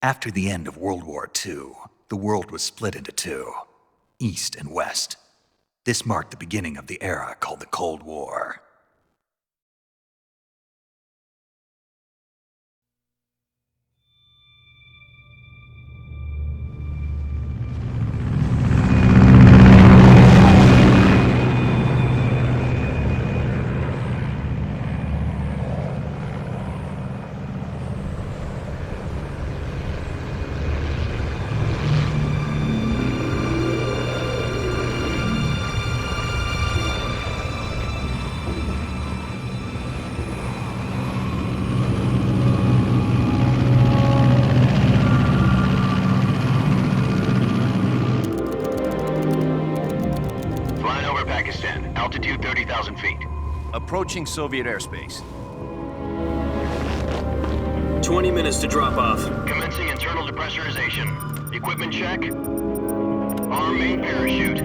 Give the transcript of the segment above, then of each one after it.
After the end of World War II, the world was split into two, East and West. This marked the beginning of the era called the Cold War. Altitude 30,000 feet. Approaching Soviet airspace. 20 minutes to drop off. Commencing internal depressurization. Equipment check. Arm main parachute.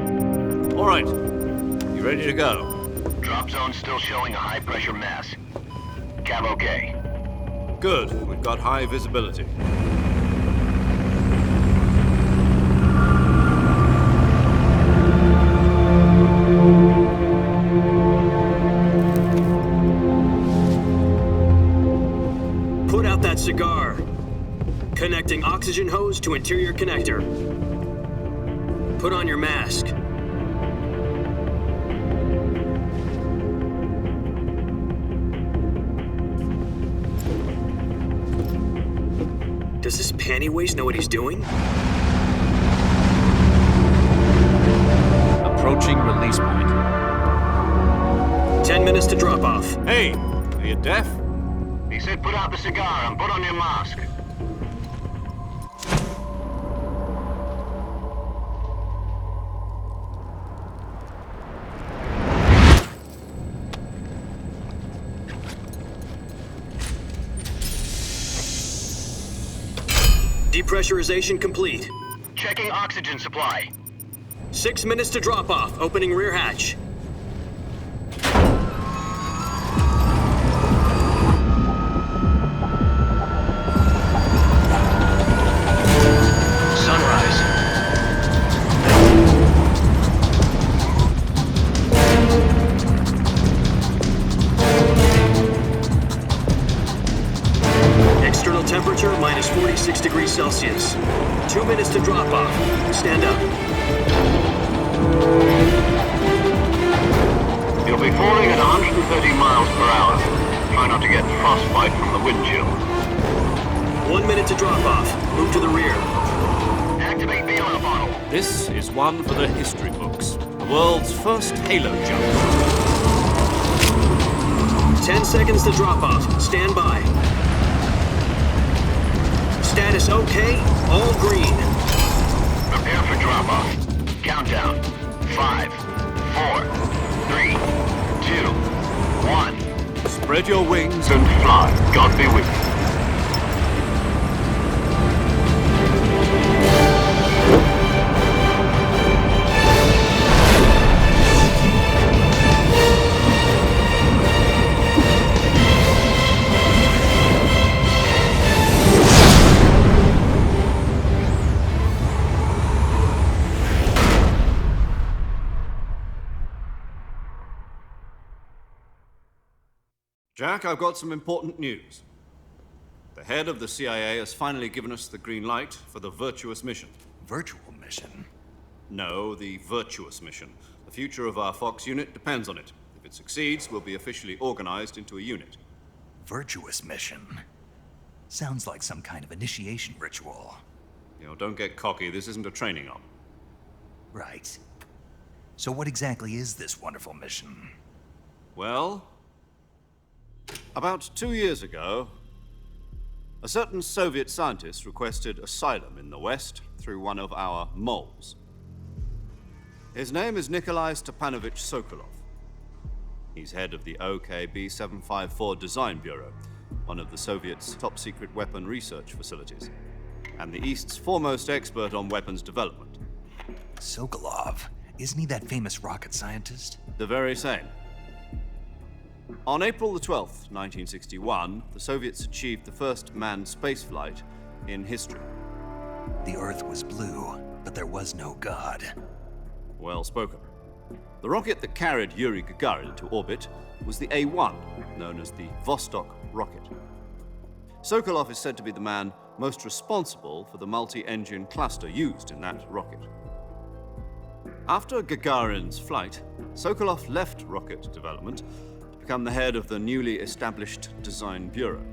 All right. You ready to go? Drop zone still showing a high pressure mass. Cav okay. Good. We've got high visibility. Put out that cigar. Connecting oxygen hose to interior connector. Put on your mask. Does this panty waste know what he's doing? Approaching release point. 10 minutes to drop off. Hey, are you deaf? He said put out the cigar and put on your mask. Depressurization complete. Checking oxygen supply. 6 minutes to drop off. Opening rear hatch. Sunrise. External temperature minus 46 degrees Celsius. 2 minutes to drop off. Stand up. You'll be falling at 130 miles per hour. Try not to get frostbite from the wind chill. 1 minute to drop off. Move to the rear. Activate bailout bottle. This is one for the history books. The world's first halo jump. 10 seconds to drop off. Stand by. Status okay. All green. Prepare for drop-off. Countdown. 5, 4, 3, 2, 1. Spread your wings And fly. God be with you. Jack, I've got some important news. The head of the CIA has finally given us the green light for the virtuous mission. Virtual mission? No, the virtuous mission. The future of our Fox unit depends on it. If it succeeds, we'll be officially organized into a unit. Virtuous mission? Sounds like some kind of initiation ritual. You know, don't get cocky. This isn't a training op. Right. So what exactly is this wonderful mission? Well, about 2 years ago, a certain Soviet scientist requested asylum in the West through one of our moles. His name is Nikolai Stepanovich Sokolov. He's head of the OKB-754 Design Bureau, one of the Soviets' top-secret weapon research facilities, and the East's foremost expert on weapons development. Sokolov? Isn't he that famous rocket scientist? The very same. On April the 12th, 1961, the Soviets achieved the first manned spaceflight in history. The Earth was blue, but there was no God. Well spoken. The rocket that carried Yuri Gagarin to orbit was the A-1, known as the Vostok rocket. Sokolov is said to be the man most responsible for the multi-engine cluster used in that rocket. After Gagarin's flight, Sokolov left rocket development to become the head of the newly established Design Bureau.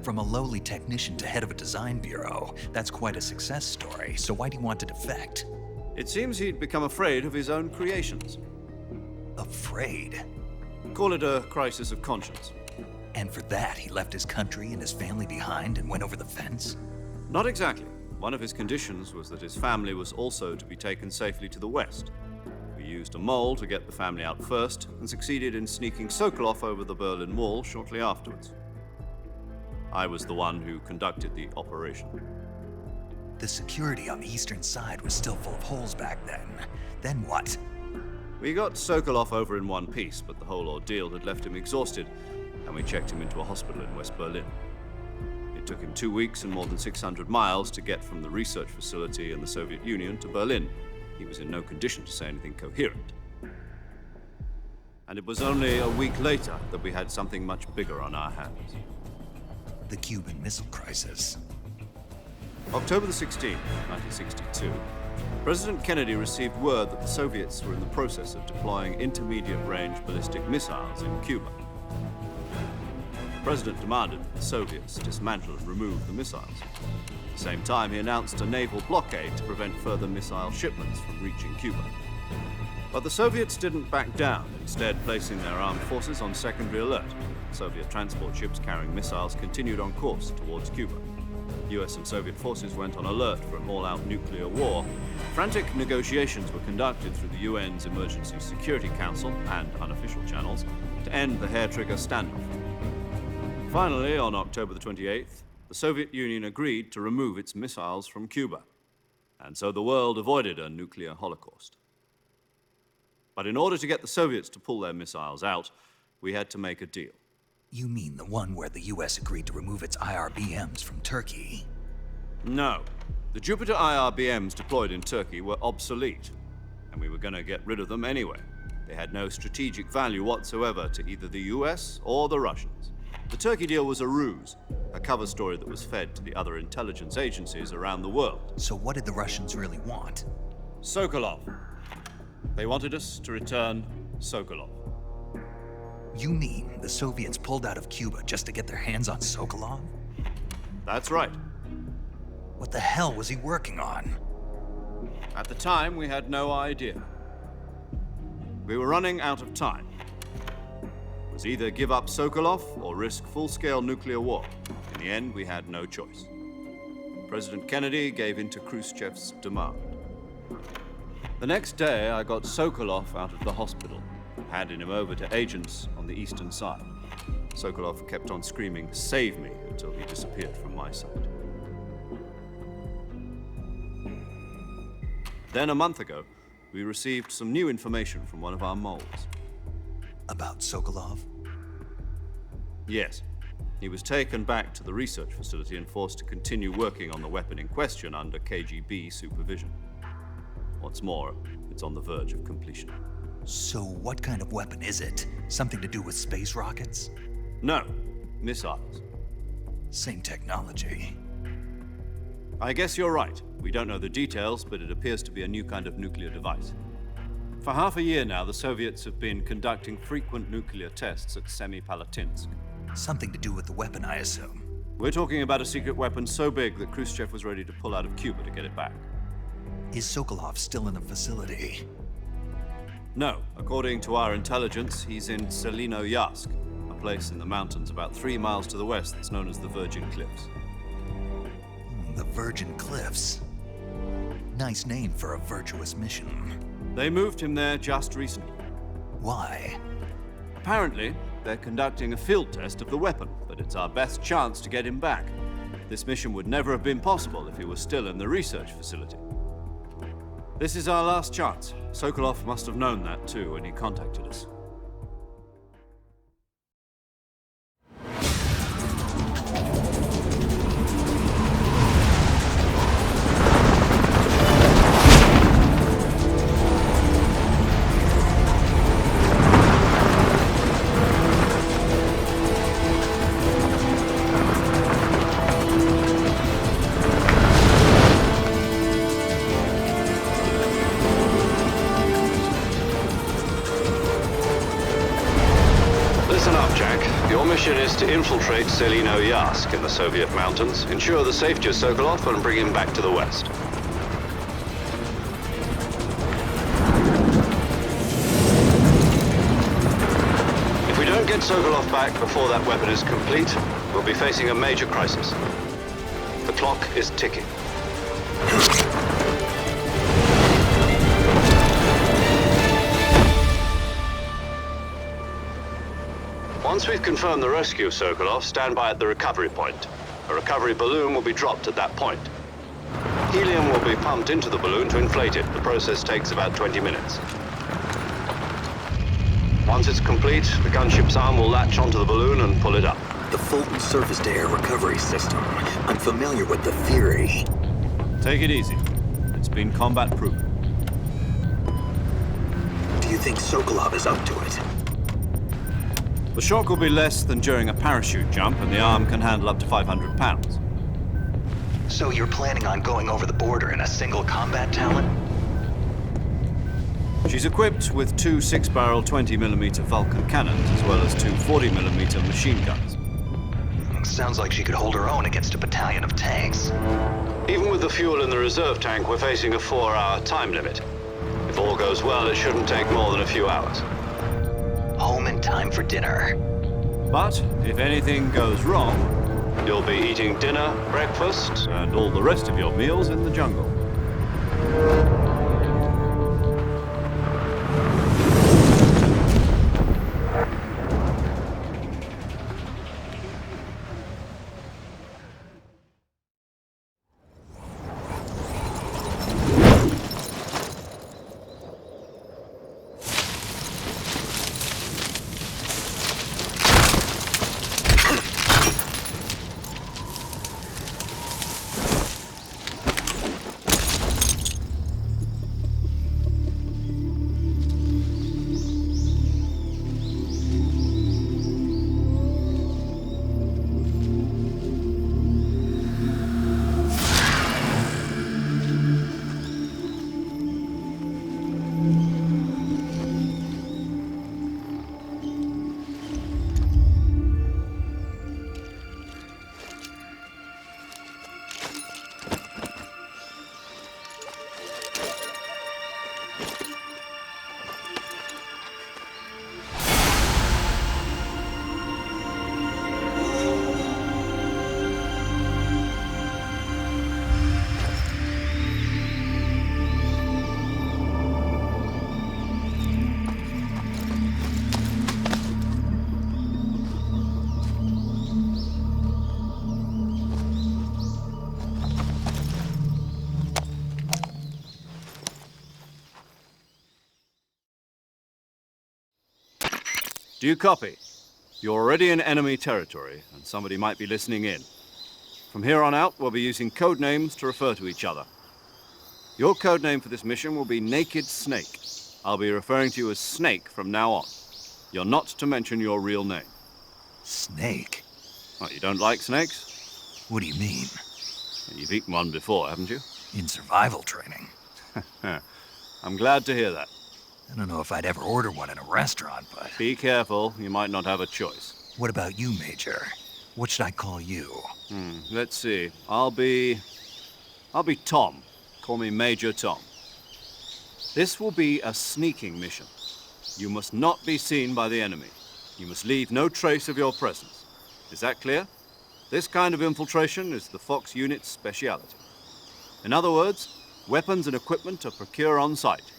From a lowly technician to head of a design bureau, that's quite a success story, so why do you want to defect? It seems he'd become afraid of his own creations. Afraid? Call it a crisis of conscience. And for that, he left his country and his family behind and went over the fence? Not exactly. One of his conditions was that his family was also to be taken safely to the west. We used a mole to get the family out first and succeeded in sneaking Sokolov over the Berlin Wall shortly afterwards. I was the one who conducted the operation. The security on the eastern side was still full of holes back then. Then what? We got Sokolov over in one piece, but the whole ordeal had left him exhausted, and we checked him into a hospital in West Berlin. It took him 2 weeks and more than 600 miles to get from the research facility in the Soviet Union to Berlin. He was in no condition to say anything coherent. And it was only a week later that we had something much bigger on our hands. The Cuban Missile Crisis. October the 16th, 1962, President Kennedy received word that the Soviets were in the process of deploying intermediate-range ballistic missiles in Cuba. The President demanded that the Soviets dismantle and remove the missiles. At the same time, he announced a naval blockade to prevent further missile shipments from reaching Cuba. But the Soviets didn't back down, instead placing their armed forces on secondary alert. Soviet transport ships carrying missiles continued on course towards Cuba. US and Soviet forces went on alert for an all-out nuclear war. Frantic negotiations were conducted through the UN's Emergency Security Council and unofficial channels to end the hair-trigger standoff. Finally, on October the 28th, the Soviet Union agreed to remove its missiles from Cuba. And so the world avoided a nuclear holocaust. But in order to get the Soviets to pull their missiles out, we had to make a deal. You mean the one where the US agreed to remove its IRBMs from Turkey? No. The Jupiter IRBMs deployed in Turkey were obsolete, and we were going to get rid of them anyway. They had no strategic value whatsoever to either the US or the Russians. The Turkey deal was a ruse, a cover story that was fed to the other intelligence agencies around the world. So what did the Russians really want? Sokolov. They wanted us to return Sokolov. You mean the Soviets pulled out of Cuba just to get their hands on Sokolov? That's right. What the hell was he working on? At the time, we had no idea. We were running out of time. It was either give up Sokolov or risk full-scale nuclear war. In the end, we had no choice. President Kennedy gave in to Khrushchev's demand. The next day, I got Sokolov out of the hospital, handing him over to agents on the eastern side. Sokolov kept on screaming, "Save me," until he disappeared from my sight. Then a month ago, we received some new information from one of our moles. About Sokolov? Yes. He was taken back to the research facility and forced to continue working on the weapon in question under KGB supervision. What's more, it's on the verge of completion. So what kind of weapon is it? Something to do with space rockets? No, missiles. Same technology. I guess you're right. We don't know the details, but it appears to be a new kind of nuclear device. For half a year now, the Soviets have been conducting frequent nuclear tests at Semipalatinsk. Something to do with the weapon, I assume. We're talking about a secret weapon so big that Khrushchev was ready to pull out of Cuba to get it back. Is Sokolov still in the facility? No. According to our intelligence, he's in Selinoyarsk, a place in the mountains about 3 miles to the west that's known as the Virgin Cliffs. The Virgin Cliffs. Nice name for a virtuous mission. They moved him there just recently. Why? Apparently, they're conducting a field test of the weapon, but it's our best chance to get him back. This mission would never have been possible if he was still in the research facility. This is our last chance. Sokolov must have known that too when he contacted us. infiltrate Selino Yask in the Soviet mountains, ensure the safety of Sokolov, and bring him back to the West. If we don't get Sokolov back before that weapon is complete, we'll be facing a major crisis. The clock is ticking. Once we've confirmed the rescue of Sokolov, stand by at the recovery point. A recovery balloon will be dropped at that point. Helium will be pumped into the balloon to inflate it. The process takes about 20 minutes. Once it's complete, the gunship's arm will latch onto the balloon and pull it up. The Fulton surface-to-air recovery system. I'm familiar with the theory. Take it easy. It's been combat-proven. Do you think Sokolov is up to it? The shock will be less than during a parachute jump, and the arm can handle up to 500 pounds. So you're planning on going over the border in a single combat talent? She's equipped with two 6-barrel 20mm Vulcan cannons, as well as two 40mm machine guns. Sounds like she could hold her own against a battalion of tanks. Even with the fuel in the reserve tank, we're facing a 4-hour time limit. If all goes well, it shouldn't take more than a few hours. Home in time for dinner. But if anything goes wrong, you'll be eating dinner, breakfast, and all the rest of your meals in the jungle. Do you copy? You're already in enemy territory, and somebody might be listening in. From here on out, we'll be using code names to refer to each other. Your code name for this mission will be Naked Snake. I'll be referring to you as Snake from now on. You're not to mention your real name. Snake? Oh, you don't like snakes? What do you mean? You've eaten one before, haven't you? In survival training. I'm glad to hear that. I don't know if I'd ever order one in a restaurant, but... Be careful, you might not have a choice. What about you, Major? What should I call you? Let's see. I'll be Tom. Call me Major Tom. This will be a sneaking mission. You must not be seen by the enemy. You must leave no trace of your presence. Is that clear? This kind of infiltration is the Fox unit's speciality. In other words, weapons and equipment are procured on site.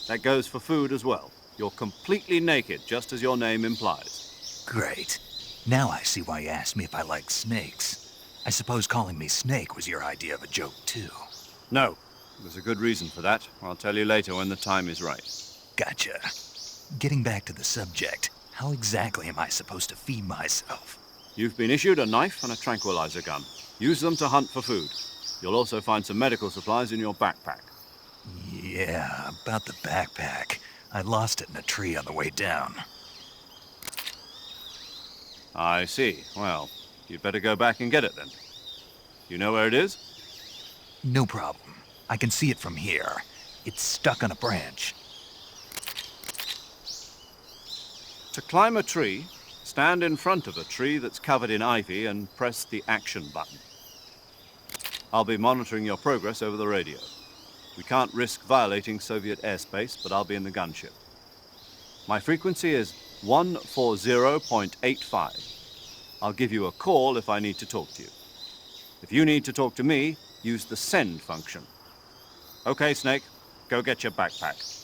That goes for food as well. You're completely naked, just as your name implies. Great. Now I see why you asked me if I like snakes. I suppose calling me Snake was your idea of a joke, too. No. There's a good reason for that. I'll tell you later when the time is right. Gotcha. Getting back to the subject, how exactly am I supposed to feed myself? You've been issued a knife and a tranquilizer gun. Use them to hunt for food. You'll also find some medical supplies in your backpack. Yeah, about the backpack. I lost it in a tree on the way down. I see. Well, you'd better go back and get it then. You know where it is? No problem. I can see it from here. It's stuck on a branch. To climb a tree, Stand in front of a tree that's covered in ivy and press the action button. I'll be monitoring your progress over the radio. We can't risk violating Soviet airspace, but I'll be in the gunship. My frequency is 140.85. I'll give you a call if I need to talk to you. If you need to talk to me, use the send function. Okay, Snake, go get your backpack.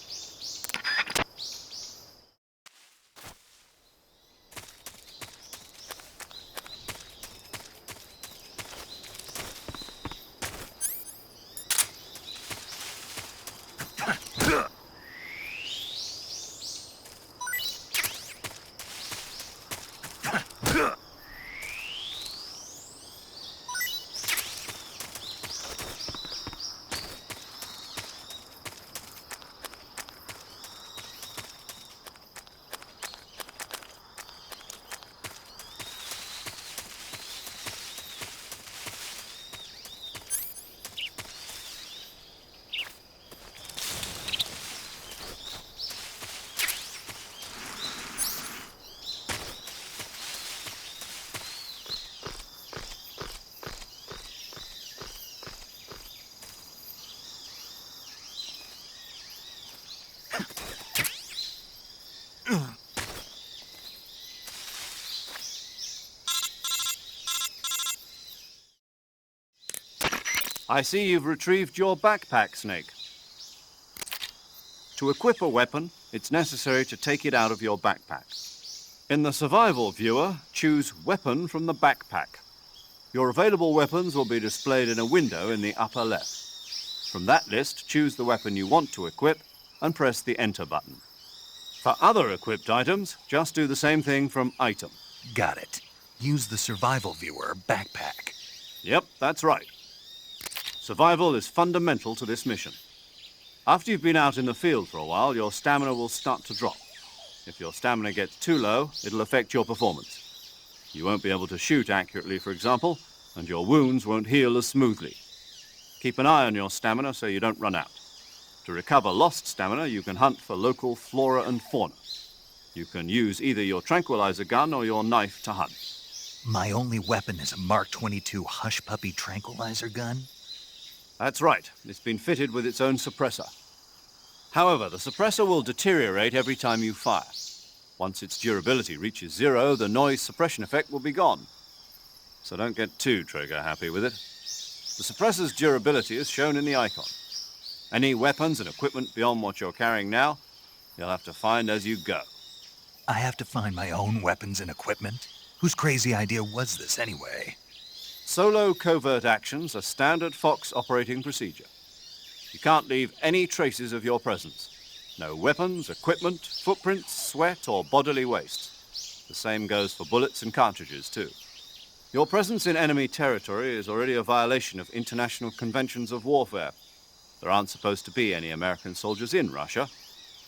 I see you've retrieved your backpack, Snake. To equip a weapon, it's necessary to take it out of your backpack. In the survival viewer, choose Weapon from the backpack. Your available weapons will be displayed in a window in the upper left. From that list, choose the weapon you want to equip and press the Enter button. For other equipped items, just do the same thing from Item. Got it. Use the survival viewer backpack. Yep, that's right. Survival is fundamental to this mission. After you've been out in the field for a while, your stamina will start to drop. If your stamina gets too low, it'll affect your performance. You won't be able to shoot accurately, for example, and your wounds won't heal as smoothly. Keep an eye on your stamina so you don't run out. To recover lost stamina, you can hunt for local flora and fauna. You can use either your tranquilizer gun or your knife to hunt. My only weapon is a Mark 22 Hush Puppy tranquilizer gun? That's right. It's been fitted with its own suppressor. However, the suppressor will deteriorate every time you fire. Once its durability reaches 0, the noise suppression effect will be gone. So don't get too trigger happy with it. The suppressor's durability is shown in the icon. Any weapons and equipment beyond what you're carrying now, you'll have to find as you go. I have to find my own weapons and equipment? Whose crazy idea was this anyway? Solo covert actions are standard Fox operating procedure. You can't leave any traces of your presence. No weapons, equipment, footprints, sweat, or bodily waste. The same goes for bullets and cartridges, too. Your presence in enemy territory is already a violation of international conventions of warfare. There aren't supposed to be any American soldiers in Russia.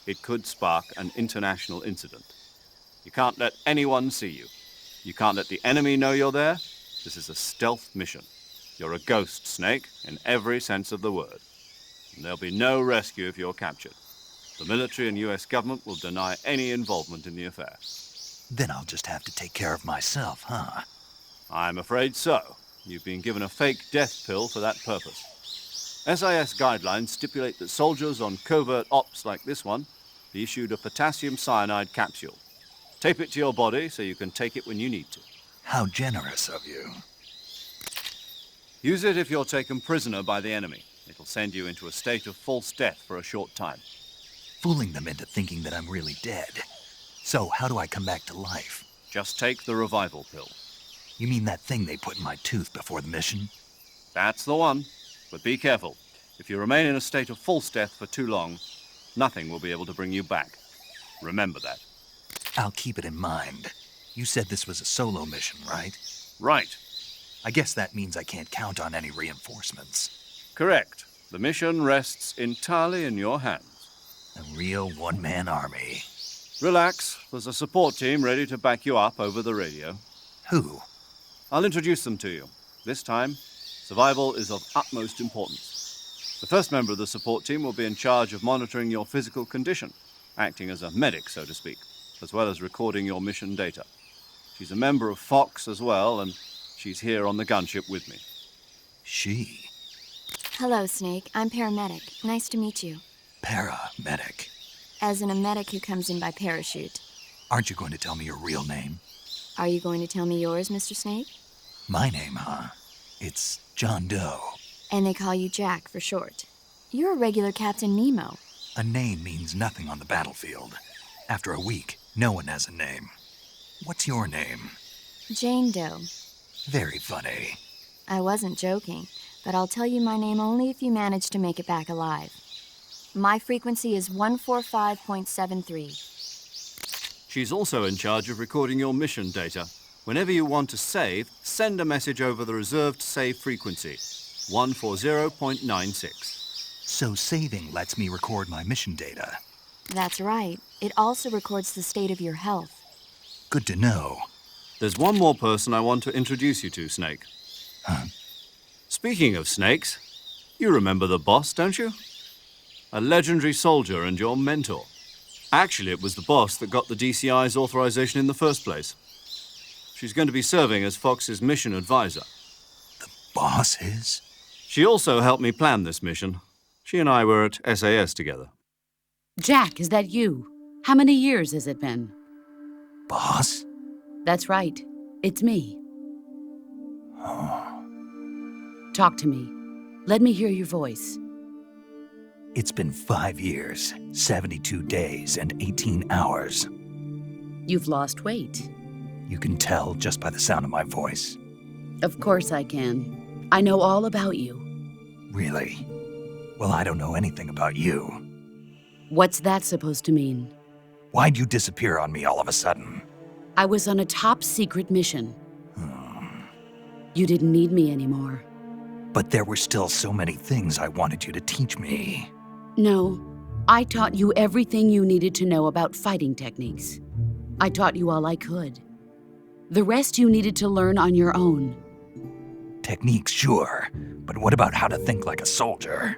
It could spark an international incident. You can't let anyone see you. You can't let the enemy know you're there. This is a stealth mission. You're a ghost, Snake, in every sense of the word. And there'll be no rescue if you're captured. The military and US government will deny any involvement in the affair. Then I'll just have to take care of myself, huh? I'm afraid so. You've been given a fake death pill for that purpose. SIS guidelines stipulate that soldiers on covert ops like this one be issued a potassium cyanide capsule. Tape it to your body so you can take it when you need to. How generous of you. Use it if you're taken prisoner by the enemy. It'll send you into a state of false death for a short time. Fooling them into thinking that I'm really dead. So, how do I come back to life? Just take the revival pill. You mean that thing they put in my tooth before the mission? That's the one. But be careful. If you remain in a state of false death for too long, nothing will be able to bring you back. Remember that. I'll keep it in mind. You said this was a solo mission, right? Right. I guess that means I can't count on any reinforcements. Correct. The mission rests entirely in your hands. A real one-man army. Relax. There's a support team ready to back you up over the radio. Who? I'll introduce them to you. This time, survival is of utmost importance. The first member of the support team will be in charge of monitoring your physical condition, acting as a medic, so to speak, as well as recording your mission data. She's a member of Fox as well, and she's here on the gunship with me. She? Hello, Snake. I'm paramedic. Nice to meet you. Paramedic. As in a medic who comes in by parachute. Aren't you going to tell me your real name? Are you going to tell me yours, Mr. Snake? My name, huh? It's John Doe. And they call you Jack for short. You're a regular Captain Nemo. A name means nothing on the battlefield. After a week, no one has a name. What's your name? Jane Doe. Very funny. I wasn't joking, but I'll tell you my name only if you manage to make it back alive. My frequency is 145.73. She's also in charge of recording your mission data. Whenever you want to save, send a message over the reserved save frequency, 140.96. So saving lets me record my mission data. That's right. It also records the state of your health. Good to know. There's one more person I want to introduce you to, Snake. Huh? Speaking of snakes, you remember the boss, don't you? A legendary soldier and your mentor. Actually, it was the boss that got the DCI's authorization in the first place. She's going to be serving as Fox's mission advisor. The boss is? She also helped me plan this mission. She and I were at SAS together. Jack, is that you? How many years has it been? Boss? That's right. It's me. Talk to me. Let me hear your voice. It's been 5 years, 72 days, and 18 hours. You've lost weight. You can tell just by the sound of my voice. Of course I can. I know all about you. Really? Well, I don't know anything about you. What's that supposed to mean? Why'd you disappear on me all of a sudden? I was on a top-secret mission. You didn't need me anymore. But there were still so many things I wanted you to teach me. No, I taught you everything you needed to know about fighting techniques. I taught you all I could. The rest you needed to learn on your own. Techniques, sure. But what about how to think like a soldier?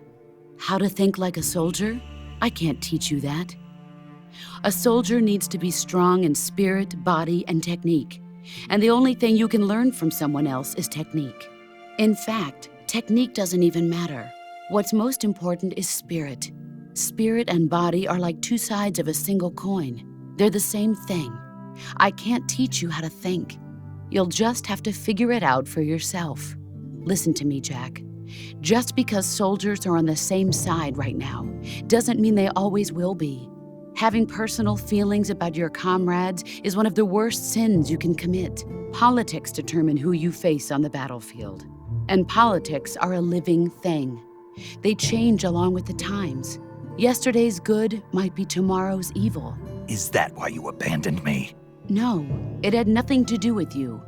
How to think like a soldier? I can't teach you that. A soldier needs to be strong in spirit, body, and technique. And the only thing you can learn from someone else is technique. In fact, technique doesn't even matter. What's most important is spirit. Spirit and body are like two sides of a single coin. They're the same thing. I can't teach you how to think. You'll just have to figure it out for yourself. Listen to me, Jack. Just because soldiers are on the same side right now doesn't mean they always will be. Having personal feelings about your comrades is one of the worst sins you can commit. Politics determine who you face on the battlefield. And politics are a living thing. They change along with the times. Yesterday's good might be tomorrow's evil. Is that why you abandoned me? No, it had nothing to do with you.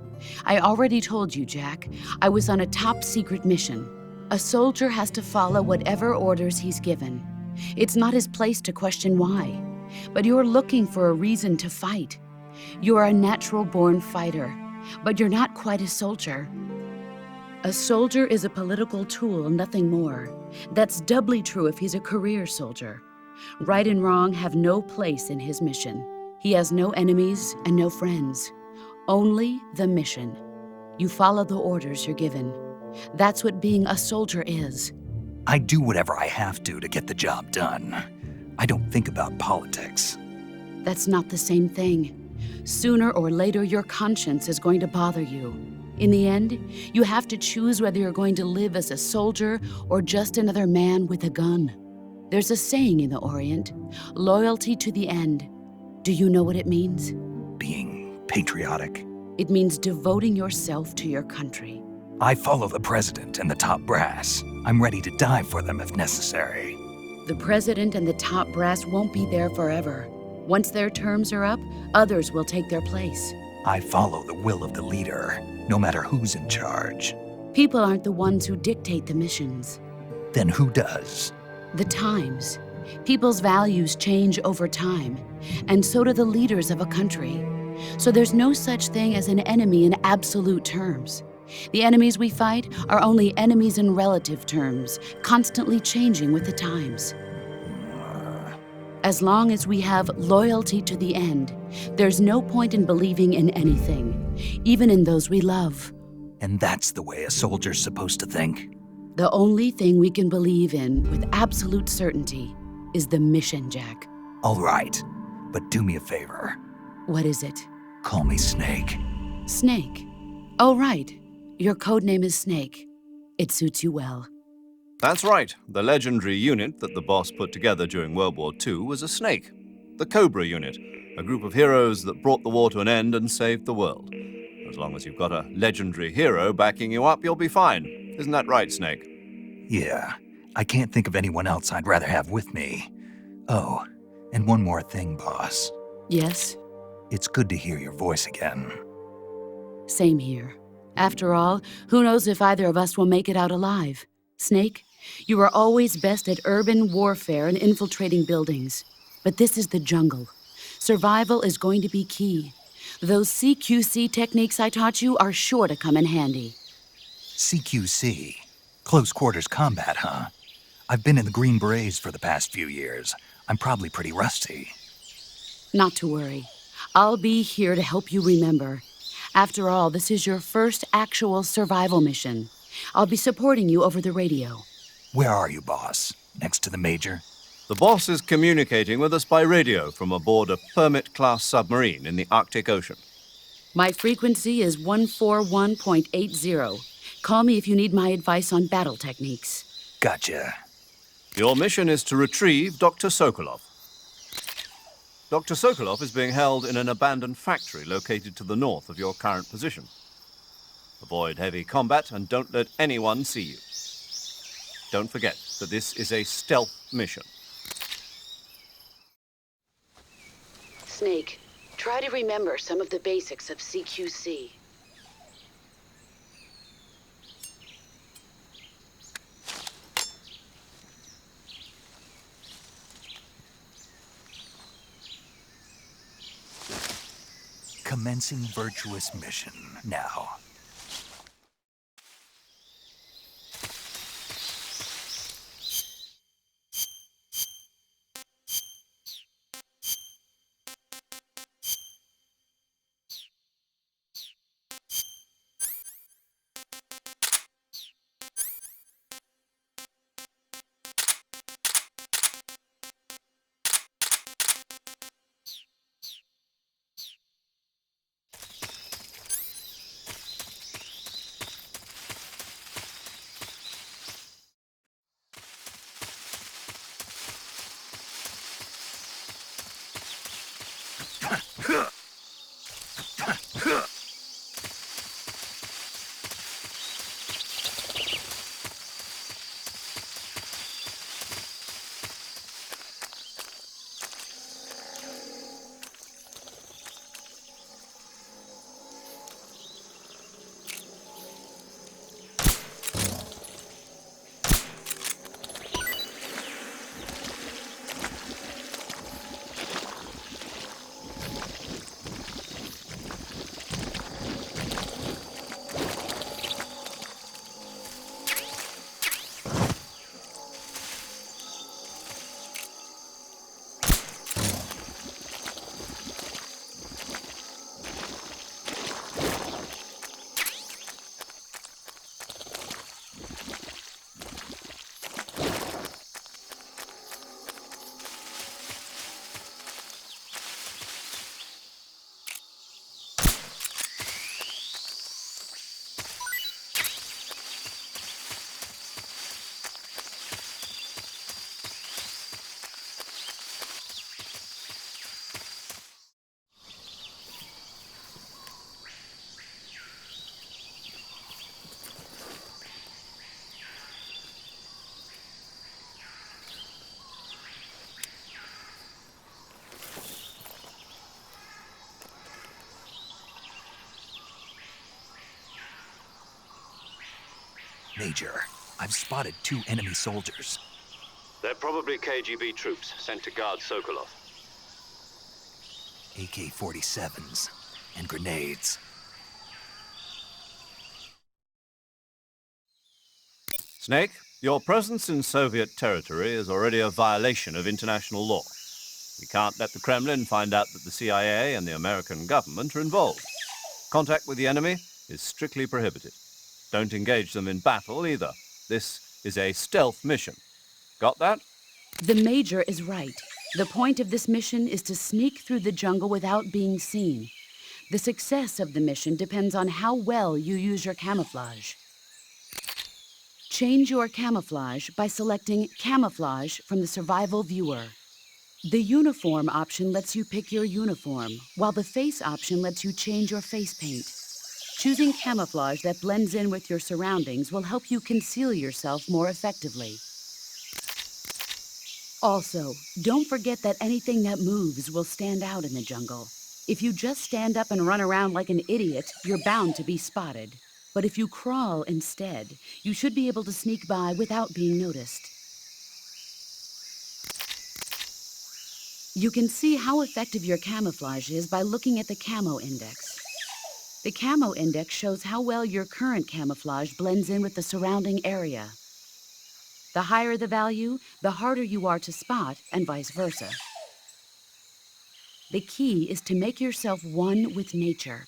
I already told you, Jack. I was on a top-secret mission. A soldier has to follow whatever orders he's given. It's not his place to question why. But you're looking for a reason to fight. You're a natural-born fighter, but you're not quite a soldier. A soldier is a political tool, nothing more. That's doubly true if he's a career soldier. Right and wrong have no place in his mission. He has no enemies and no friends. Only the mission. You follow the orders you're given. That's what being a soldier is. I do whatever I have to get the job done. I don't think about politics. That's not the same thing. Sooner or later, your conscience is going to bother you. In the end, you have to choose whether you're going to live as a soldier or just another man with a gun. There's a saying in the Orient, loyalty to the end. Do you know what it means? Being patriotic. It means devoting yourself to your country. I follow the president and the top brass. I'm ready to die for them if necessary. The president and the top brass won't be there forever. Once their terms are up, others will take their place. I follow the will of the leader, no matter who's in charge. People aren't the ones who dictate the missions. Then who does? The times. People's values change over time, and so do the leaders of a country. So there's no such thing as an enemy in absolute terms. The enemies we fight are only enemies in relative terms, constantly changing with the times. As long as we have loyalty to the end, there's no point in believing in anything, even in those we love. And that's the way a soldier's supposed to think? The only thing we can believe in with absolute certainty is the mission, Jack. All right, but do me a favor. What is it? Call me Snake. Snake. Oh, right. Your code name is Snake. It suits you well. That's right. The legendary unit that the boss put together during World War II was a snake. The Cobra unit, a group of heroes that brought the war to an end and saved the world. As long as you've got a legendary hero backing you up, you'll be fine. Isn't that right, Snake? Yeah, I can't think of anyone else I'd rather have with me. Oh, and one more thing, boss. Yes? It's good to hear your voice again. Same here. After all, who knows if either of us will make it out alive? Snake, you are always best at urban warfare and infiltrating buildings. But this is the jungle. Survival is going to be key. Those CQC techniques I taught you are sure to come in handy. CQC? Close quarters combat, huh? I've been in the Green Berets for the past few years. I'm probably pretty rusty. Not to worry. I'll be here to help you remember. After all, this is your first actual survival mission. I'll be supporting you over the radio. Where are you, boss? Next to the Major? The boss is communicating with us by radio from aboard a Permit-class submarine in the Arctic Ocean. My frequency is 141.80. Call me if you need my advice on battle techniques. Gotcha. Your mission is to retrieve Dr. Sokolov. Dr. Sokolov is being held in an abandoned factory located to the north of your current position. Avoid heavy combat and don't let anyone see you. Don't forget that this is a stealth mission. Snake, try to remember some of the basics of CQC. Commencing virtuous mission now. Major, I've spotted 2 enemy soldiers. They're probably KGB troops sent to guard Sokolov. AK-47s and grenades. Snake, your presence in Soviet territory is already a violation of international law. We can't let the Kremlin find out that the CIA and the American government are involved. Contact with the enemy is strictly prohibited. Don't engage them in battle either. This is a stealth mission. Got that? The Major is right. The point of this mission is to sneak through the jungle without being seen. The success of the mission depends on how well you use your camouflage. Change your camouflage by selecting Camouflage from the Survival Viewer. The Uniform option lets you pick your uniform, while the Face option lets you change your face paint. Choosing camouflage that blends in with your surroundings will help you conceal yourself more effectively. Also, don't forget that anything that moves will stand out in the jungle. If you just stand up and run around like an idiot, you're bound to be spotted. But if you crawl instead, you should be able to sneak by without being noticed. You can see how effective your camouflage is by looking at the Camo Index. The Camo Index shows how well your current camouflage blends in with the surrounding area. The higher the value, the harder you are to spot, and vice versa. The key is to make yourself one with nature.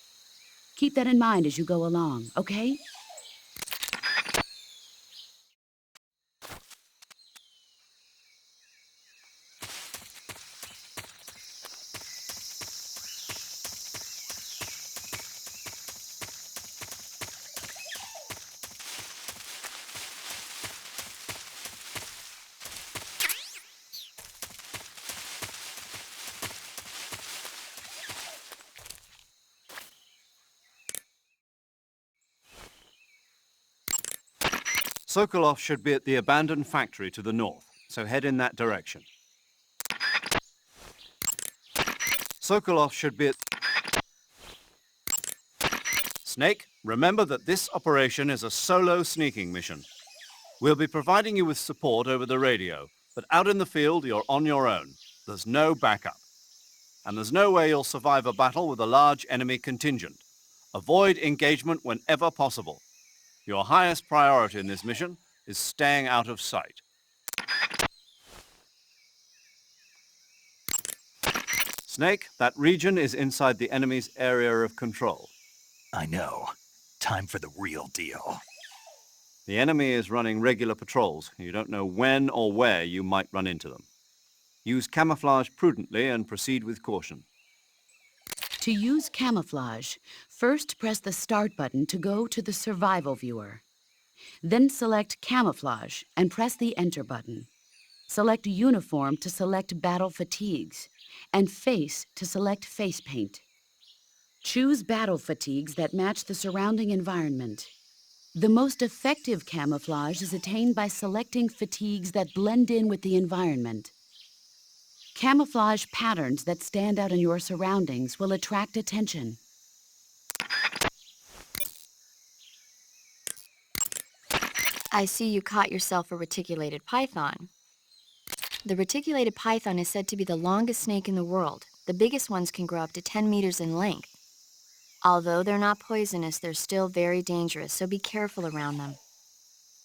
Keep that in mind as you go along, okay? Sokolov should be at the abandoned factory to the north, so head in that direction. Sokolov should be at... Snake, remember that this operation is a solo sneaking mission. We'll be providing you with support over the radio, but out in the field, you're on your own. There's no backup. And there's no way you'll survive a battle with a large enemy contingent. Avoid engagement whenever possible. Your highest priority in this mission is staying out of sight. Snake, that region is inside the enemy's area of control. I know. Time for the real deal. The enemy is running regular patrols. You don't know when or where you might run into them. Use camouflage prudently and proceed with caution. To use camouflage, first press the Start button to go to the Survival Viewer. Then select Camouflage and press the Enter button. Select Uniform to select Battle Fatigues, and Face to select Face Paint. Choose battle fatigues that match the surrounding environment. The most effective camouflage is attained by selecting fatigues that blend in with the environment. Camouflage patterns that stand out in your surroundings will attract attention. I see you caught yourself a reticulated python. The reticulated python is said to be the longest snake in the world. The biggest ones can grow up to 10 meters in length. Although they're not poisonous, they're still very dangerous, so be careful around them.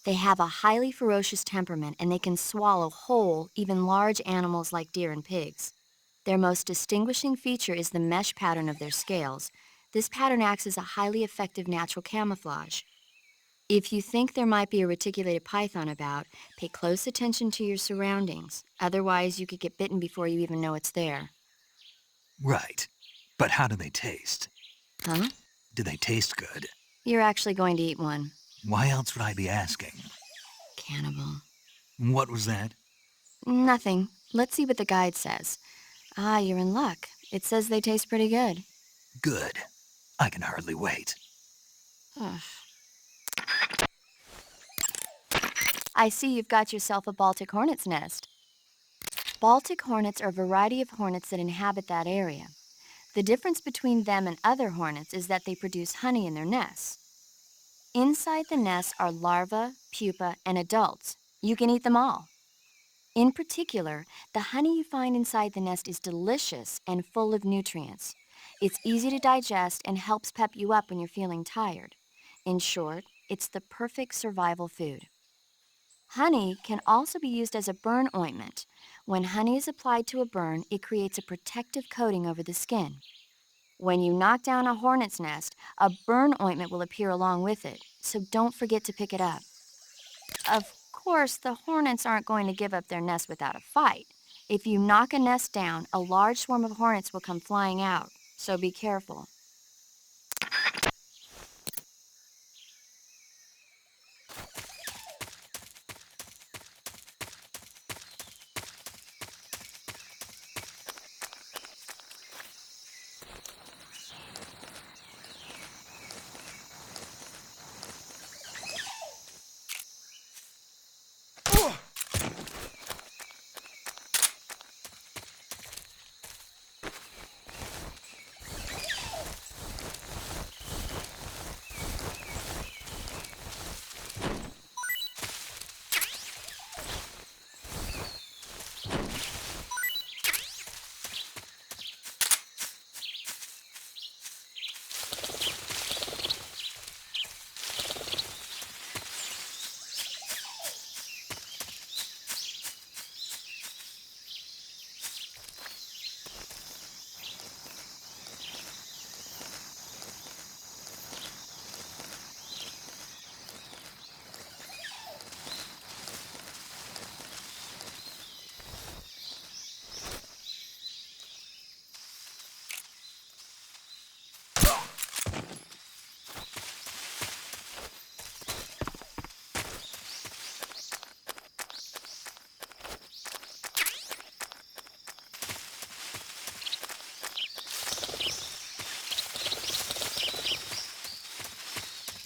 They have a highly ferocious temperament, and they can swallow whole, even large animals like deer and pigs. Their most distinguishing feature is the mesh pattern of their scales. This pattern acts as a highly effective natural camouflage. If you think there might be a reticulated python about, pay close attention to your surroundings. Otherwise, you could get bitten before you even know it's there. Right. But how do they taste? Huh? Do they taste good? You're actually going to eat one. Why else would I be asking? Cannibal. What was that? Nothing. Let's see what the guide says. Ah, you're in luck. It says they taste pretty good. Good. I can hardly wait. Ugh. I see you've got yourself a Baltic hornet's nest. Baltic hornets are a variety of hornets that inhabit that area. The difference between them and other hornets is that they produce honey in their nests. Inside the nests are larvae, pupa, and adults. You can eat them all. In particular, the honey you find inside the nest is delicious and full of nutrients. It's easy to digest and helps pep you up when you're feeling tired. In short, it's the perfect survival food. Honey can also be used as a burn ointment. When honey is applied to a burn, it creates a protective coating over the skin. When you knock down a hornet's nest, a burn ointment will appear along with it, so don't forget to pick it up. Of course, the hornets aren't going to give up their nest without a fight. If you knock a nest down, a large swarm of hornets will come flying out, so be careful.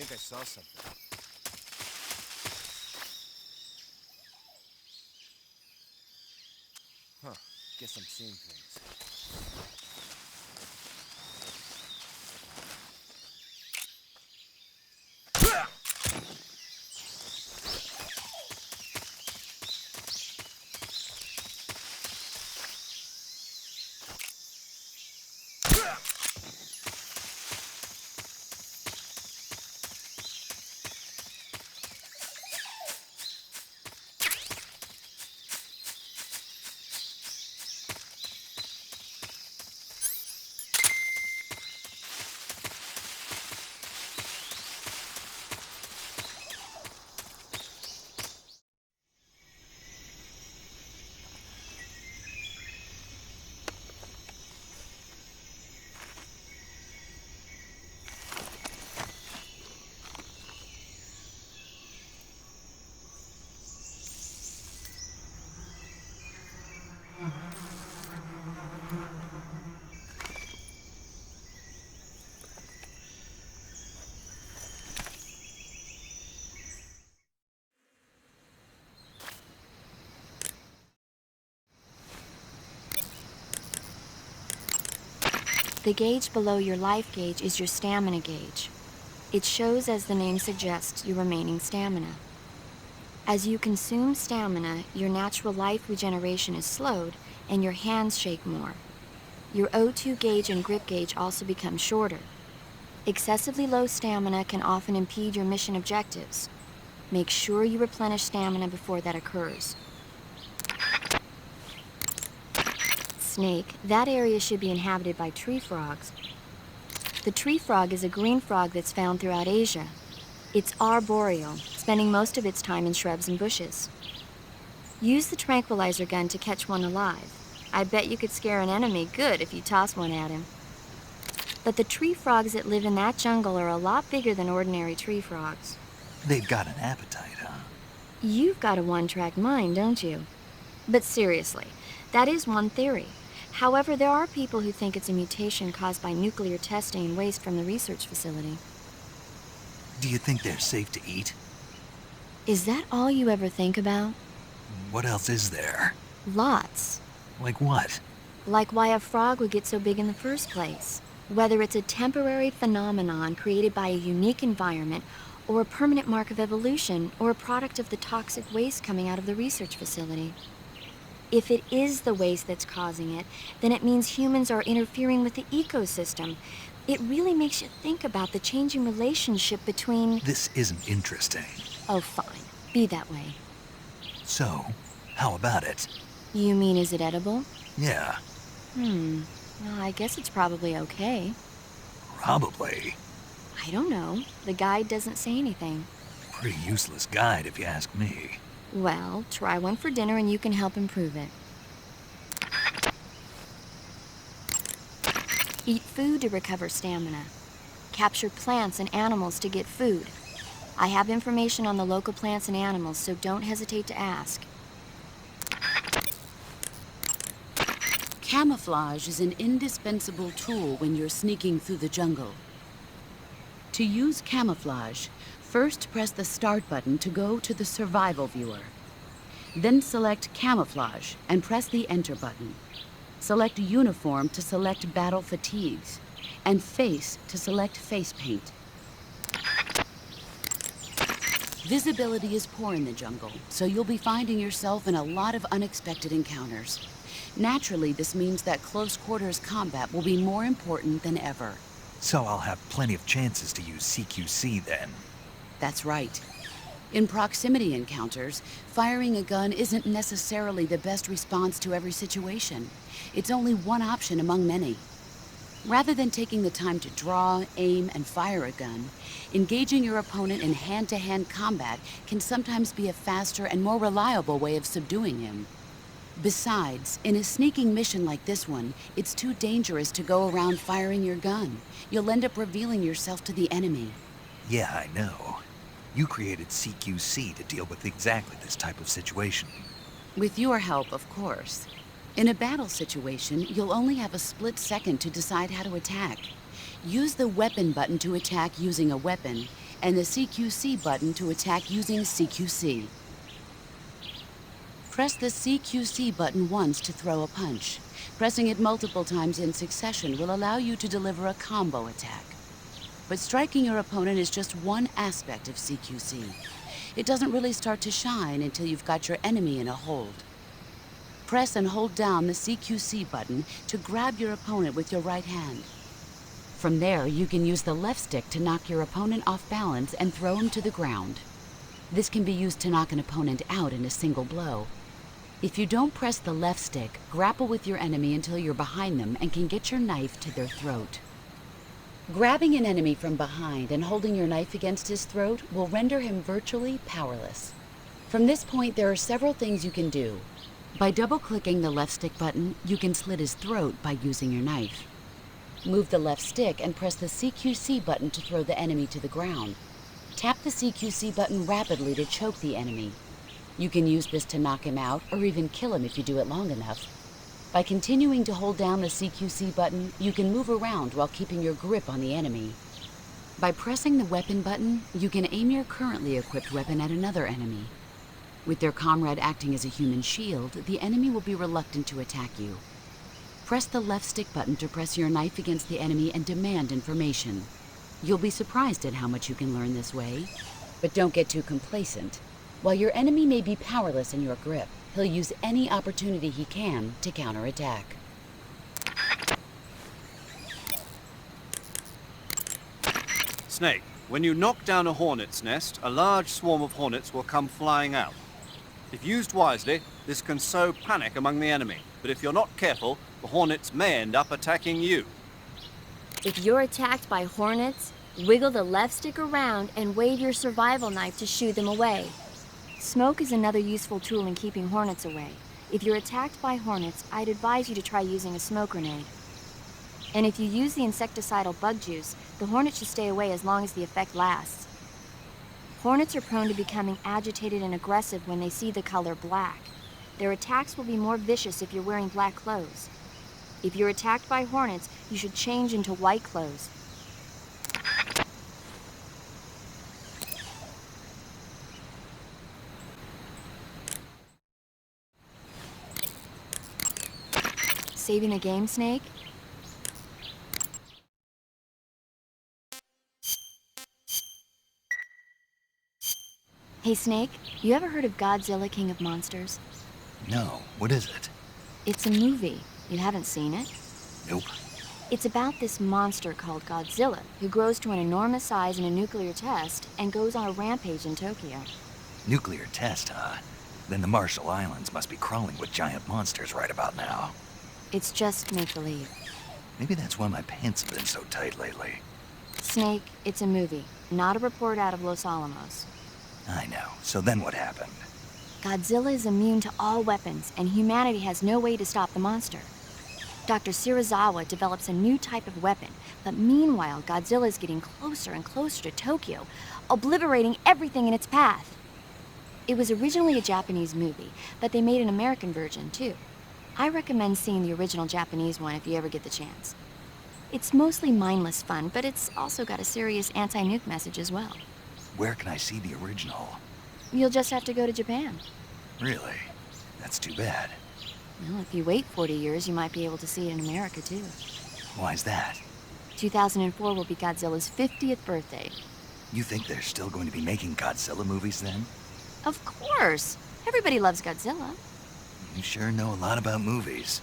I think I saw something. Huh. Guess I'm seeing things. The gauge below your life gauge is your stamina gauge. It shows, as the name suggests, your remaining stamina. As you consume stamina, your natural life regeneration is slowed and your hands shake more. Your O2 gauge and grip gauge also become shorter. Excessively low stamina can often impede your mission objectives. Make sure you replenish stamina before that occurs. Snake, that area should be inhabited by tree frogs. The tree frog is a green frog that's found throughout Asia. It's arboreal, spending most of its time in shrubs and bushes. Use the tranquilizer gun to catch one alive. I bet you could scare an enemy good if you toss one at him. But the tree frogs that live in that jungle are a lot bigger than ordinary tree frogs. They've got an appetite, huh? You've got a one-track mind, don't you? But seriously, that is one theory. However, there are people who think it's a mutation caused by nuclear testing and waste from the research facility. Do you think they're safe to eat? Is that all you ever think about? What else is there? Lots. Like what? Like why a frog would get so big in the first place. Whether it's a temporary phenomenon created by a unique environment, or a permanent mark of evolution, or a product of the toxic waste coming out of the research facility. If it is the waste that's causing it, then it means humans are interfering with the ecosystem. It really makes you think about the changing relationship between... This isn't interesting. Oh, fine. Be that way. So, how about it? You mean, is it edible? Yeah, Well, I guess it's probably okay. probably. I don't know. The guide doesn't say anything. Pretty useless guide if you ask me. Well, try one for dinner and you can help improve it. Eat food to recover stamina. Capture plants and animals to get food. I have information on the local plants and animals, so don't hesitate to ask. Camouflage is an indispensable tool when you're sneaking through the jungle. To use camouflage, first press the Start button to go to the Survival viewer. Then select Camouflage and press the Enter button. Select Uniform to select Battle Fatigues, and Face to select Face Paint. Visibility is poor in the jungle, so you'll be finding yourself in a lot of unexpected encounters. Naturally, this means that close quarters combat will be more important than ever. So I'll have plenty of chances to use CQC then. That's right. In proximity encounters, firing a gun isn't necessarily the best response to every situation. It's only one option among many. Rather than taking the time to draw, aim, and fire a gun, engaging your opponent in hand-to-hand combat can sometimes be a faster and more reliable way of subduing him. Besides, in a sneaking mission like this one, it's too dangerous to go around firing your gun. You'll end up revealing yourself to the enemy. Yeah, I know. You created CQC to deal with exactly this type of situation. With your help, of course. In a battle situation, you'll only have a split second to decide how to attack. Use the Weapon button to attack using a weapon, and the CQC button to attack using CQC. Press the CQC button once to throw a punch. Pressing it multiple times in succession will allow you to deliver a combo attack. But striking your opponent is just one aspect of CQC. It doesn't really start to shine until you've got your enemy in a hold. Press and hold down the CQC button to grab your opponent with your right hand. From there, you can use the left stick to knock your opponent off balance and throw him to the ground. This can be used to knock an opponent out in a single blow. If you don't press the left stick, grapple with your enemy until you're behind them and can get your knife to their throat. Grabbing an enemy from behind and holding your knife against his throat will render him virtually powerless. From this point, there are several things you can do. By double-clicking the left stick button, you can slit his throat by using your knife. Move the left stick and press the CQC button to throw the enemy to the ground. Tap the CQC button rapidly to choke the enemy. You can use this to knock him out or even kill him if you do it long enough. By continuing to hold down the CQC button, you can move around while keeping your grip on the enemy. By pressing the Weapon button, you can aim your currently equipped weapon at another enemy. With their comrade acting as a human shield, the enemy will be reluctant to attack you. Press the left stick button to press your knife against the enemy and demand information. You'll be surprised at how much you can learn this way. But don't get too complacent. While your enemy may be powerless in your grip, he'll use any opportunity he can to counterattack. Snake, when you knock down a hornet's nest, a large swarm of hornets will come flying out. If used wisely, this can sow panic among the enemy, but if you're not careful, the hornets may end up attacking you. If you're attacked by hornets, wiggle the left stick around and wave your survival knife to shoo them away. Smoke is another useful tool in keeping hornets away. If you're attacked by hornets, I'd advise you to try using a smoke grenade. And if you use the insecticidal bug juice, the hornet should stay away as long as the effect lasts. Hornets are prone to becoming agitated and aggressive when they see the color black. Their attacks will be more vicious if you're wearing black clothes. If you're attacked by hornets, you should change into white clothes. Saving the game, Snake? Hey, Snake, you ever heard of Godzilla, King of Monsters? No, what is it? It's a movie. You haven't seen it? Nope. It's about this monster called Godzilla, who grows to an enormous size in a nuclear test and goes on a rampage in Tokyo. Nuclear test, huh? Then the Marshall Islands must be crawling with giant monsters right about now. It's just make-believe. Maybe that's why my pants have been so tight lately. Snake, it's a movie, not a report out of Los Alamos. I know. So then what happened? Godzilla is immune to all weapons, and humanity has no way to stop the monster. Dr. Shirazawa develops a new type of weapon, but meanwhile, Godzilla is getting closer and closer to Tokyo, obliterating everything in its path. It was originally a Japanese movie, but they made an American version, too. I recommend seeing the original Japanese one if you ever get the chance. It's mostly mindless fun, but it's also got a serious anti-nuke message as well. Where can I see the original? You'll just have to go to Japan. Really? That's too bad. Well, if you wait 40 years, you might be able to see it in America, too. Why's that? 2004 will be Godzilla's 50th birthday. You think they're still going to be making Godzilla movies then? Of course! Everybody loves Godzilla. You sure know a lot about movies.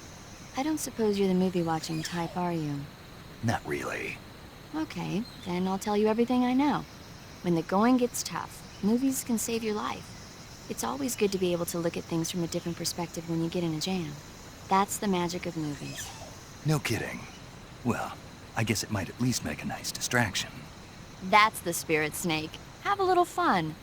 I don't suppose you're the movie-watching type, are you? Not really. Okay, then I'll tell you everything I know. When the going gets tough, movies can save your life. It's always good to be able to look at things from a different perspective when you get in a jam. That's the magic of movies. No kidding. Well, I guess it might at least make a nice distraction. That's the spirit, Snake. Have a little fun.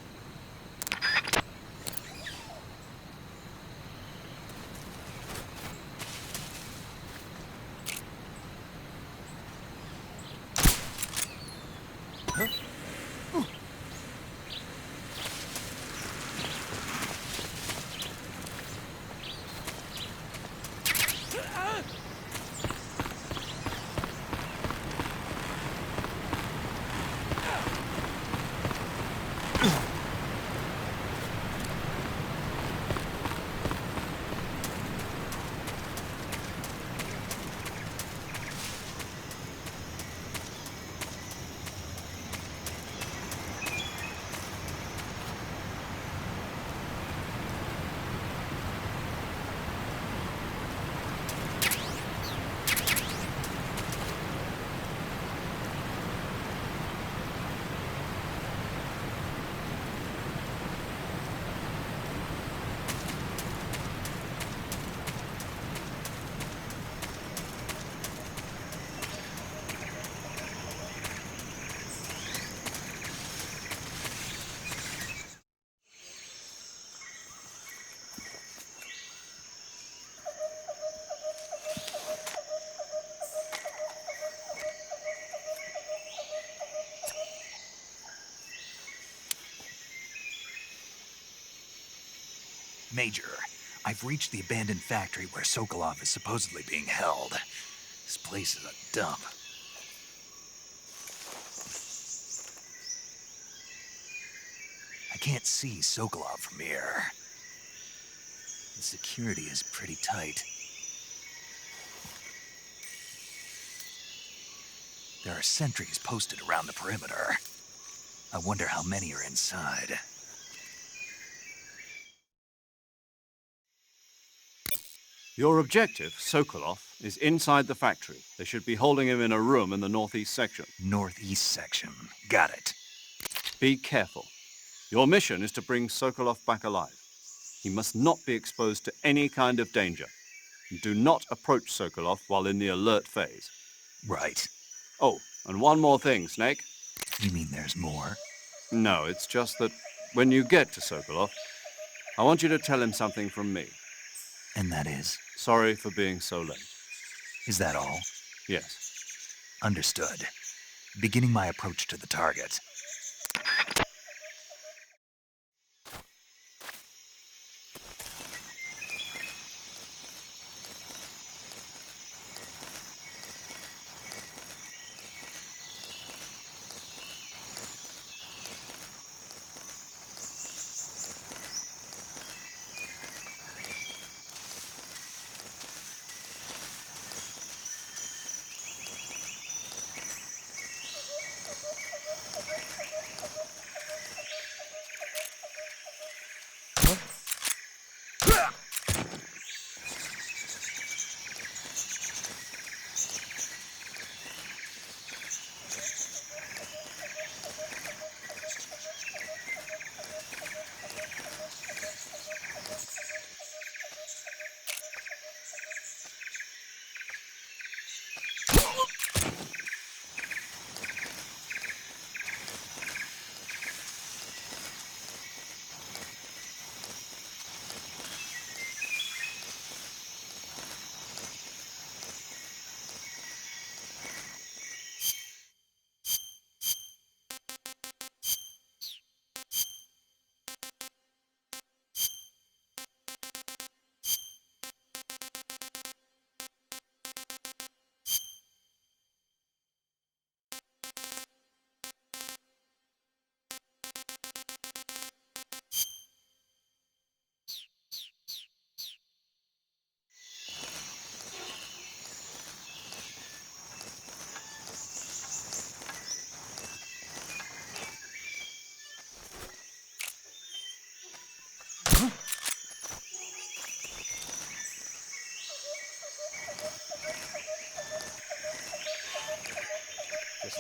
Major, I've reached the abandoned factory where Sokolov is supposedly being held. This place is a dump. I can't see Sokolov from here. The security is pretty tight. There are sentries posted around the perimeter. I wonder how many are inside. Your objective, Sokolov, is inside the factory. They should be holding him in a room in the northeast section. Northeast section. Got it. Be careful. Your mission is to bring Sokolov back alive. He must not be exposed to any kind of danger. Do not approach Sokolov while in the alert phase. Right. Oh, and one more thing, Snake. You mean there's more? No, it's just that when you get to Sokolov, I want you to tell him something from me. And that is? Sorry for being so late. Is that all? Yes. Understood. Beginning my approach to the target.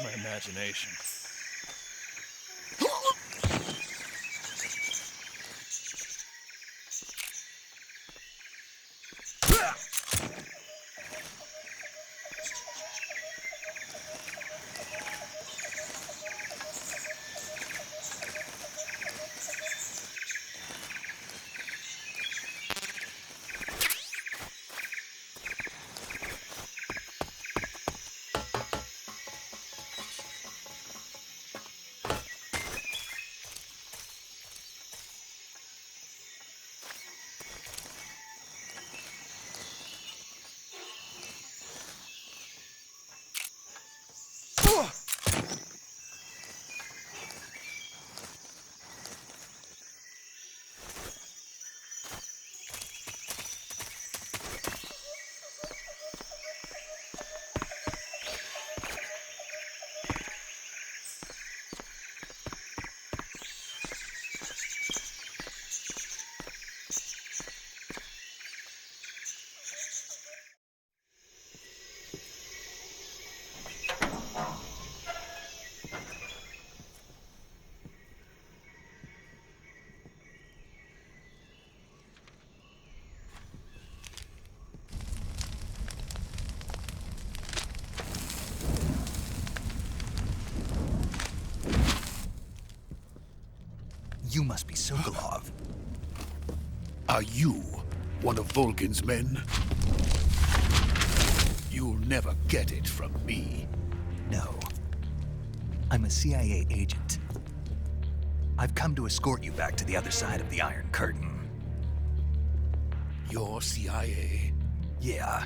my imagination. You must be Sokolov. Are you one of Volgin's men? You'll never get it from me. No. I'm a CIA agent. I've come to escort you back to the other side of the Iron Curtain. You're CIA? Yeah.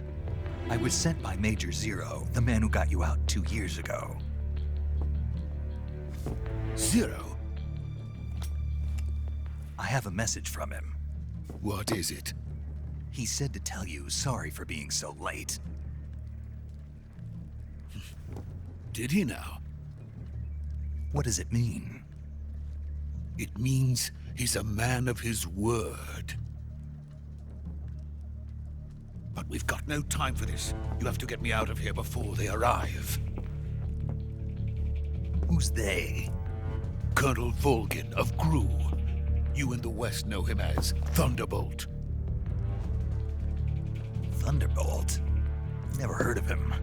I was sent by Major Zero, the man who got you out 2 years ago. Zero? I have a message from him. What is it? He said to tell you sorry for being so late. Did he now? What does it mean? It means he's a man of his word. But we've got no time for this. You have to get me out of here before they arrive. Who's they? Colonel Volgin of Gru. You in the West know him as Thunderbolt. Thunderbolt? Never heard of him.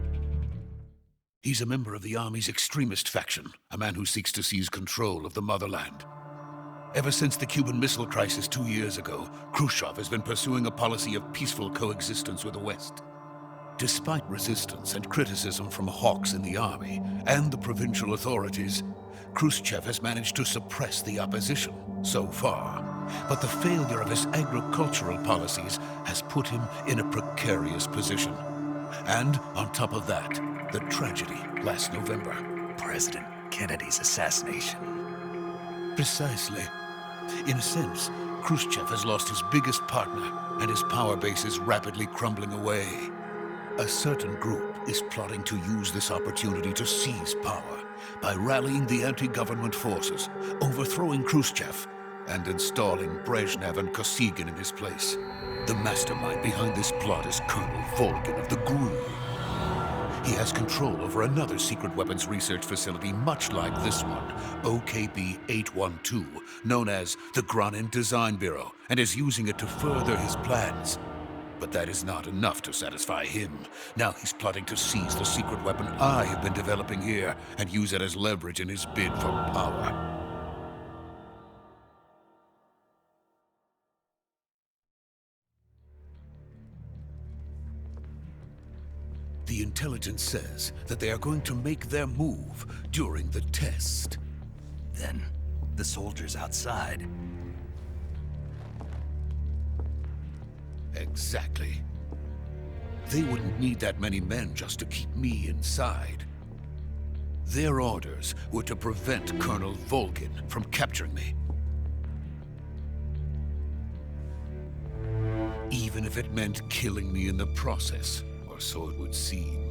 He's a member of the Army's extremist faction, a man who seeks to seize control of the motherland. Ever since the Cuban Missile Crisis 2 years ago, Khrushchev has been pursuing a policy of peaceful coexistence with the West. Despite resistance and criticism from hawks in the army and the provincial authorities, Khrushchev has managed to suppress the opposition so far. But the failure of his agricultural policies has put him in a precarious position. And on top of that, the tragedy last November. President Kennedy's assassination. Precisely. In a sense, Khrushchev has lost his biggest partner, and his power base is rapidly crumbling away. A certain group is plotting to use this opportunity to seize power by rallying the anti-government forces, overthrowing Khrushchev, and installing Brezhnev and Kosygin in his place. The mastermind behind this plot is Colonel Volgin of the Gru. He has control over another secret weapons research facility much like this one, OKB-812, known as the Granin Design Bureau, and is using it to further his plans. But that is not enough to satisfy him. Now he's plotting to seize the secret weapon I have been developing here and use it as leverage in his bid for power. The intelligence says that they are going to make their move during the test. Then, the soldiers outside. Exactly. They wouldn't need that many men just to keep me inside. Their orders were to prevent Colonel Volgin from capturing me. Even if it meant killing me in the process, or so it would seem.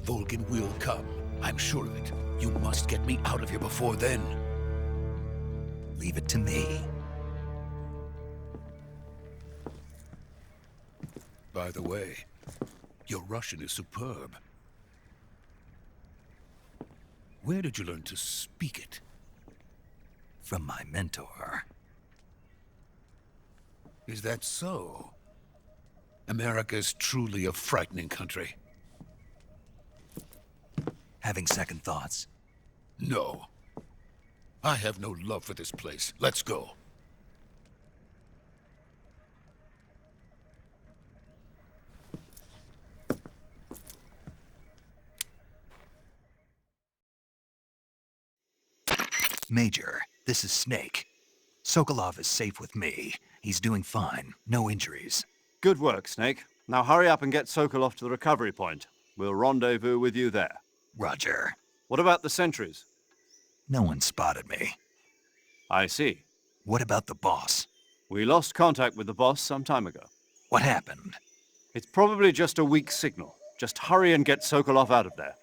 Volgin will come. I'm sure of it. You must get me out of here before then. Leave it to me. By the way, your Russian is superb. Where did you learn to speak it? From my mentor. Is that so? America is truly a frightening country. Having second thoughts? No. I have no love for this place. Let's go. Major, this is Snake. Sokolov is safe with me. He's doing fine. No injuries. Good work, Snake. Now hurry up and get Sokolov to the recovery point. We'll rendezvous with you there. Roger. What about the sentries? No one spotted me. I see. What about the boss? We lost contact with the boss some time ago. What happened? It's probably just a weak signal. Just hurry and get Sokolov out of there.